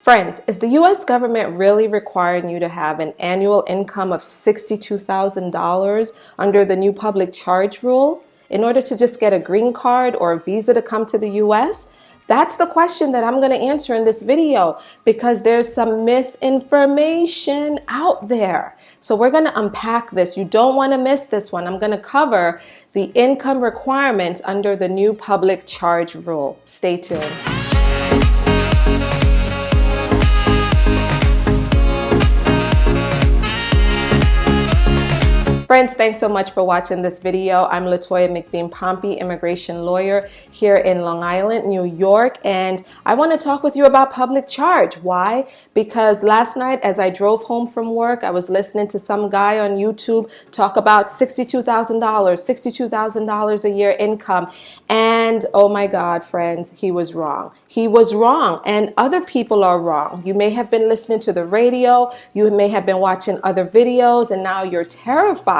Friends, is the US government really requiring you to have an annual income of $62,000 under the new public charge rule in order to just get a green card or a visa to come to the US? That's the question that I'm going to answer in this video because there's some misinformation out there. So we're going to unpack this. You don't want to miss this one. I'm going to cover the income requirements under the new public charge rule. Stay tuned. Friends, thanks so much for watching this video. I'm Latoya McBean Pompey, immigration lawyer here in Long Island, New York, and I want to talk with you about public charge. Why? Because last night as I drove home from work, I was listening to some guy on YouTube talk about $62,000 a year income, and oh my God, friends, he was wrong. He was wrong, and other people are wrong. You may have been listening to the radio, you may have been watching other videos, and now you're terrified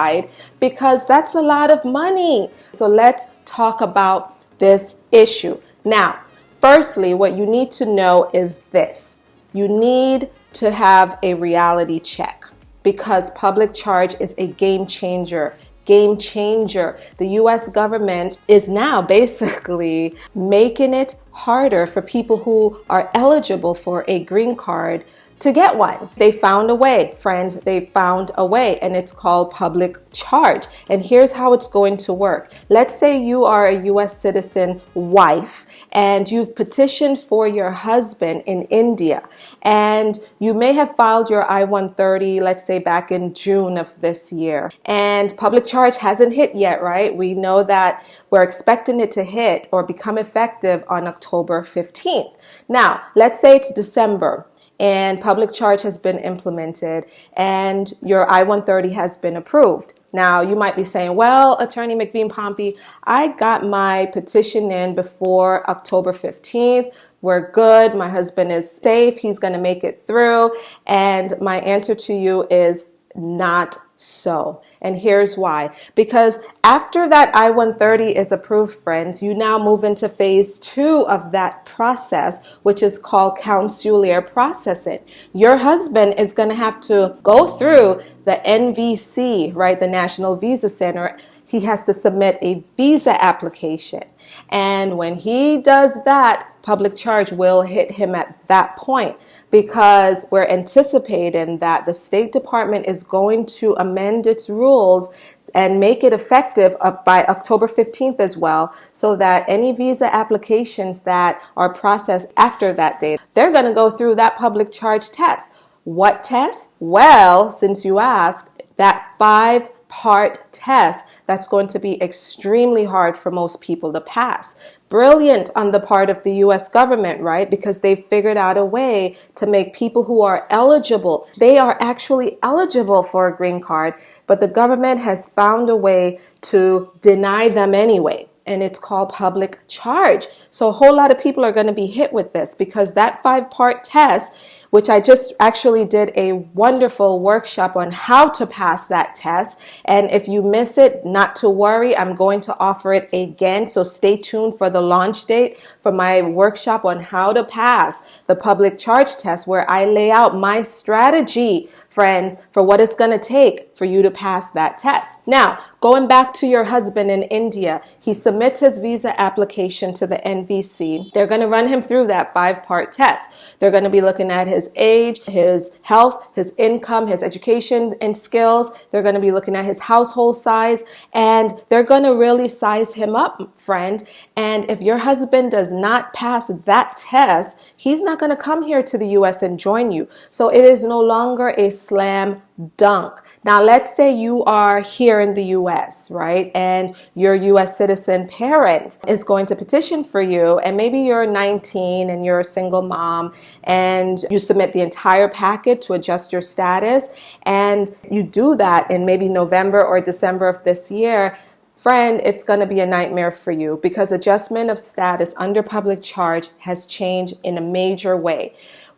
because that's a lot of money. So let's talk about this issue. Now, firstly, what you need to know is this. You need to have a reality check because public charge is a game changer. Game changer. The US government is now basically making it harder for people who are eligible for a green card to get one. They found a way, friends. They found a way, and it's called public charge. And here's how it's going to work. Let's say you are a US citizen wife and you've petitioned for your husband in India, and you may have filed your I-130, let's say back in June of this year, and public charge hasn't hit yet, right? We know that we're expecting it to hit or become effective on October 15th. Now, let's say it's December and public charge has been implemented and your I-130 has been approved. Now, you might be saying, well, Attorney McBean Pompey, I got my petition in before October 15th. We're good. My husband is safe. He's going to make it through. And my answer to you is not so. And here's why. Because after that I-130 is approved, friends, you now move into phase 2 of that process, which is called consular processing. Your husband is going to have to go through the NVC, right? The National Visa Center. He has to submit a visa application. And when he does that, public charge will hit him at that point because we're anticipating that the State Department is going to amend its rules and make it effective by October 15th as well, so that any visa applications that are processed after that date, they're going to go through that public charge test. What test? Well, since you asked, that 5-part test that's going to be extremely hard for most people to pass. Brilliant on the part of the US government, right? Because they figured out a way to make people who are eligible, they are actually eligible for a green card, but the government has found a way to deny them anyway. And it's called public charge. So a whole lot of people are going to be hit with this because that 5-part test, which I just actually did a wonderful workshop on how to pass that test. And if you miss it, not to worry, I'm going to offer it again. So stay tuned for the launch date for my workshop on how to pass the public charge test, where I lay out my strategy, friends, for what it's going to take for you to pass that test. Now, going back to your husband in India, he submits his visa application to the NVC. They're going to run him through that 5-part test. They're going to be looking at his age, his health, his income, his education and skills. They're going to be looking at his household size, and they're going to really size him up, friend. And if your husband does not pass that test, he's not going to come here to the US and join you. So it is no longer a slam dunk. Now, let's say you are here in the US, right? And your US citizen parent is going to petition for you, and maybe you're 19 and you're a single mom, and you submit the entire packet to adjust your status, and you do that in maybe November or December of this year. Friend, it's going to be a nightmare for you because adjustment of status under public charge has changed in a major way.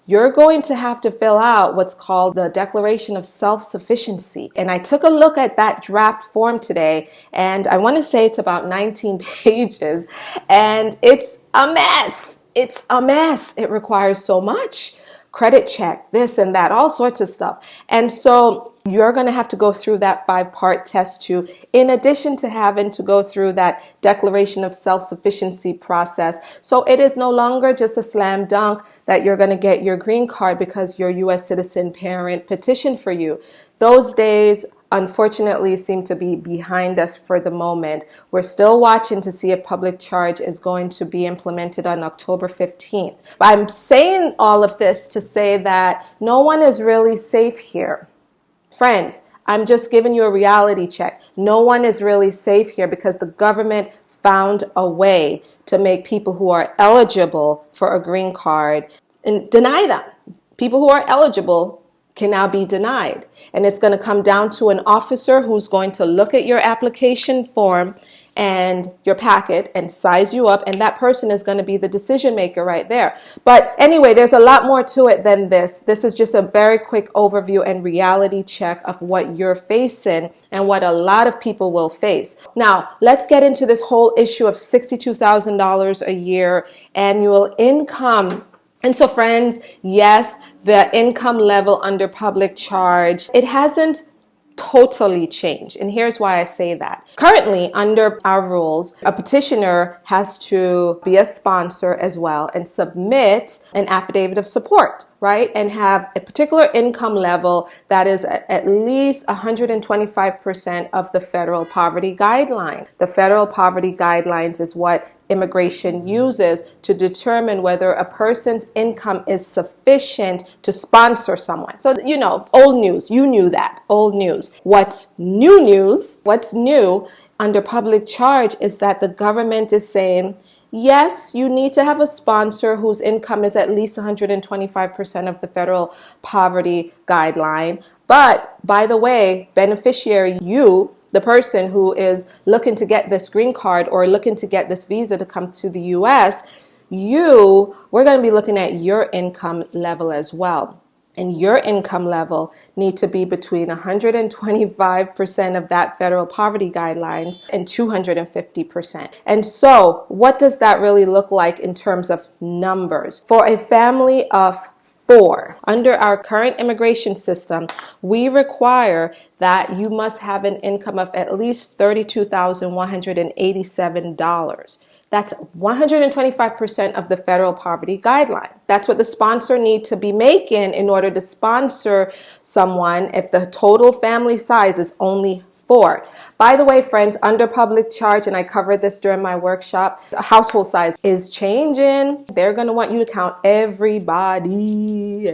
You're going to have to fill out what's called the Declaration of Self-Sufficiency. And I took a look at that draft form today, and I want to say it's about 19 pages, and it's a mess. It's a mess. It requires so much. credit check, this and that, all sorts of stuff. And so you're going to have to go through that 5-part test too, in addition to having to go through that declaration of self-sufficiency process. So it is no longer just a slam dunk that you're going to get your green card because your U.S. citizen parent petitioned for you. Those days, unfortunately, seem to be behind us for the moment. We're still watching to see if public charge is going to be implemented on October 15th. I'm saying all of this to say that no one is really safe here. Friends, I'm just giving you a reality check. No one is really safe here because the government found a way to make people who are eligible for a green card and deny them. People who are eligible can now be denied. And it's going to come down to an officer who's going to look at your application form and your packet and size you up, and that person is going to be the decision maker right there. But anyway, there's a lot more to it than this. This is just a very quick overview and reality check of what you're facing and what a lot of people will face. Now, let's get into this whole issue of $62,000 a year annual income. And so, friends, yes, the income level under public charge, it hasn't totally changed. And here's why I say that. Currently, under our rules, a petitioner has to be a sponsor as well and submit an affidavit of support, right? And have a particular income level that is at least 125% of the federal poverty guideline. The federal poverty guidelines is what immigration uses to determine whether a person's income is sufficient to sponsor someone. So, you know, old news, you knew that, old news. What's new under public charge is that the government is saying, yes, you need to have a sponsor whose income is at least 125% of the federal poverty guideline. But by the way, beneficiary, you, the person who is looking to get this green card or looking to get this visa to come to the U.S., we're going to be looking at your income level as well. And your income level need to be between 125% of that federal poverty guidelines and 250%. And so what does that really look like in terms of numbers? For a family of 4, under our current immigration system, we require that you must have an income of at least $32,187. That's 125% of the federal poverty guideline. That's what the sponsor needs to be making in order to sponsor someone if the total family size is only 4. By the way, friends, under public charge, and I covered this during my workshop, the household size is changing. They're going to want you to count everybody.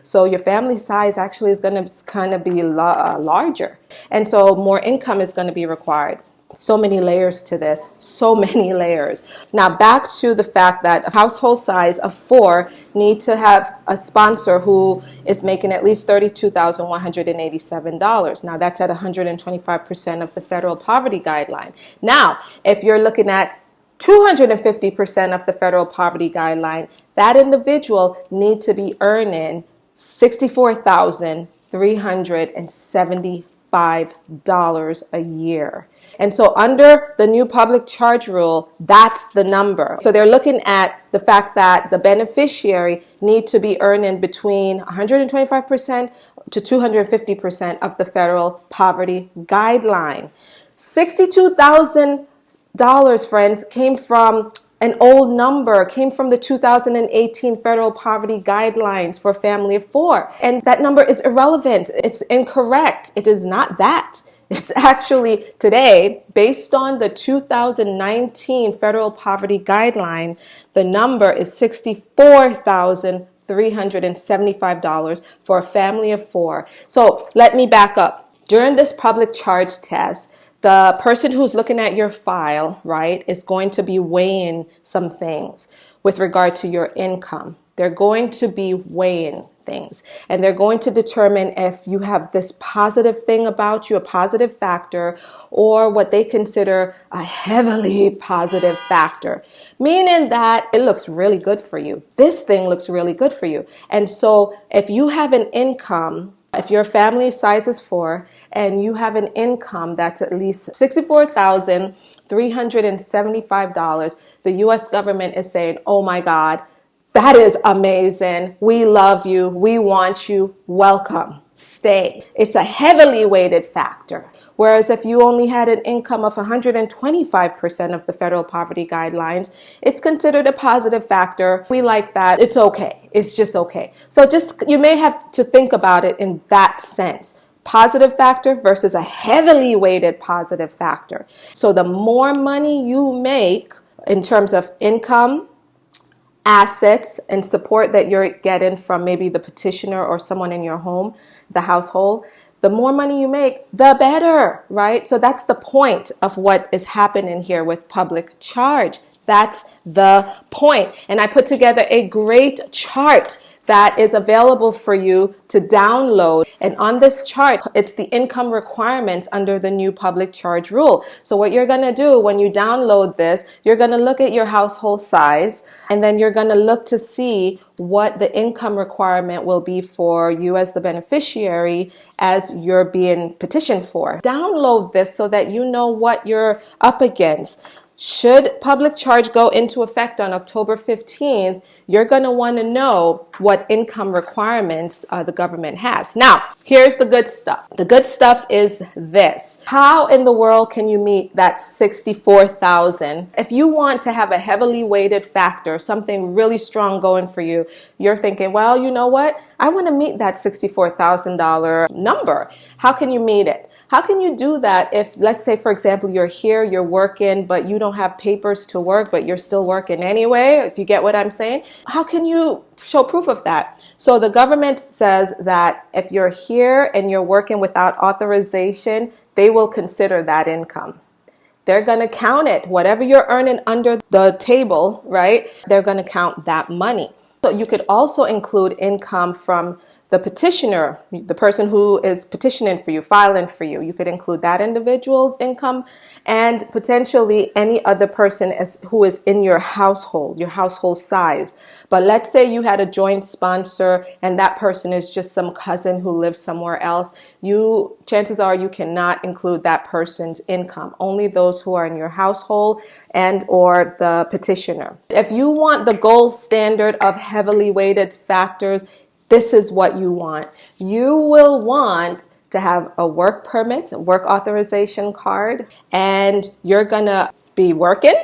So your family size actually is going to kind of be larger. And so more income is going to be required. So many layers to this, so many layers. Now back to the fact that a household size of 4 need to have a sponsor who is making at least $32,187. Now that's at 125% of the federal poverty guideline. Now, if you're looking at 250% of the federal poverty guideline, that individual need to be earning $64,375 a year. And so under the new public charge rule, that's the number. So they're looking at the fact that the beneficiary need to be earning between 125% to 250% of the federal poverty guideline. $62,000, friends, came from an old number, came from the 2018 federal poverty guidelines for a family of 4. And that number is irrelevant. It's incorrect. It is not that. It's actually today, based on the 2019 federal poverty guideline, the number is $64,375 for a family of 4. So let me back up. During this public charge test, the person who's looking at your file, right, is going to be weighing some things with regard to your income. They're going to be weighing things, and they're going to determine if you have this positive thing about you, a positive factor, or what they consider a heavily positive factor, meaning that it looks really good for you. This thing looks really good for you. And so if you have an income, if your family size is 4 and you have an income that's at least $64,375, the U.S. government is saying, oh my God, That is amazing. We love you. We want you. Welcome. Stay. It's a heavily weighted factor. Whereas if you only had an income of 125% of the federal poverty guidelines, it's considered a positive factor. We like that. It's okay. It's just okay. So you may have to think about it in that sense. Positive factor versus a heavily weighted positive factor. So the more money you make in terms of income, assets, and support that you're getting from maybe the petitioner or someone in your home, the household, the more money you make, the better, right? So that's the point of what is happening here with public charge. That's the point. And I put together a great chart that is available for you to download. And on this chart, it's the income requirements under the new public charge rule. So what you're going to do when you download this, you're going to look at your household size, and then you're going to look to see what the income requirement will be for you as the beneficiary as you're being petitioned for. Download this so that you know what you're up against. Should public charge go into effect on October 15th, you're going to want to know what income requirements the government has. Now, here's the good stuff. The good stuff is this. How in the world can you meet that 64,000? If you want to have a heavily weighted factor, something really strong going for you, you're thinking, well, you know what? I want to meet that $64,000 number. How can you meet it? How can you do that if, let's say, for example, you're here, you're working, but you don't have papers to work, but you're still working anyway, if you get what I'm saying? How can you show proof of that? So the government says that if you're here and you're working without authorization, they will consider that income. They're going to count it. Whatever you're earning under the table, right? They're going to count that money. So you could also include income from the petitioner, the person who is petitioning for you, filing for you. You could include that individual's income and potentially any other person who is in your household size. But let's say you had a joint sponsor and that person is just some cousin who lives somewhere else. Chances are you cannot include that person's income. Only those who are in your household and or the petitioner. If you want the gold standard of heavily weighted factors, this is what you want. You will want to have a work permit, a work authorization card, and you're gonna be working.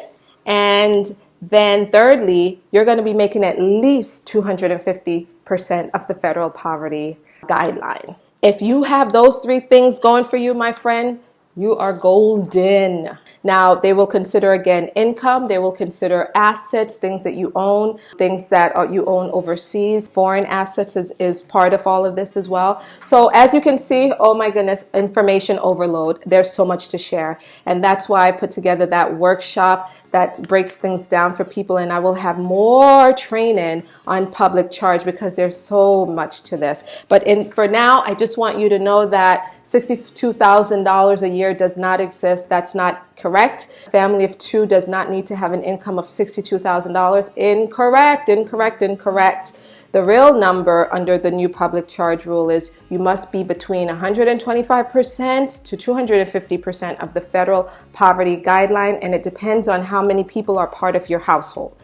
And then thirdly, you're gonna be making at least 250% of the federal poverty guideline. If you have those three things going for you, my friend, you are golden. Now, they will consider, again, income. They will consider assets, things that you own, things that you own overseas. Foreign assets is part of all of this as well. So as you can see, oh my goodness, information overload. There's so much to share. And that's why I put together that workshop that breaks things down for people. And I will have more training on public charge because there's so much to this. But for now, I just want you to know that $62,000 a year does not exist. That's not correct. A family of two does not need to have an income of $62,000. Incorrect. The real number under the new public charge rule is you must be between 125% to 250% of the federal poverty guideline, and it depends on how many people are part of your household.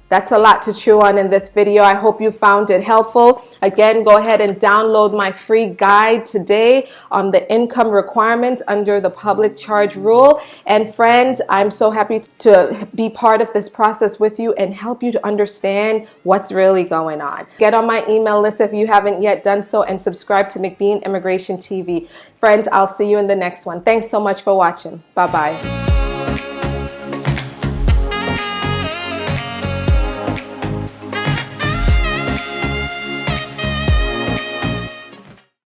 That's a lot to chew on in this video. I hope you found it helpful. Again, go ahead and download my free guide today on the income requirements under the public charge rule. And friends, I'm so happy to be part of this process with you and help you to understand what's really going on. Get on my email list if you haven't yet done so, and subscribe to McBean Immigration TV. Friends, I'll see you in the next one. Thanks so much for watching. Bye-bye.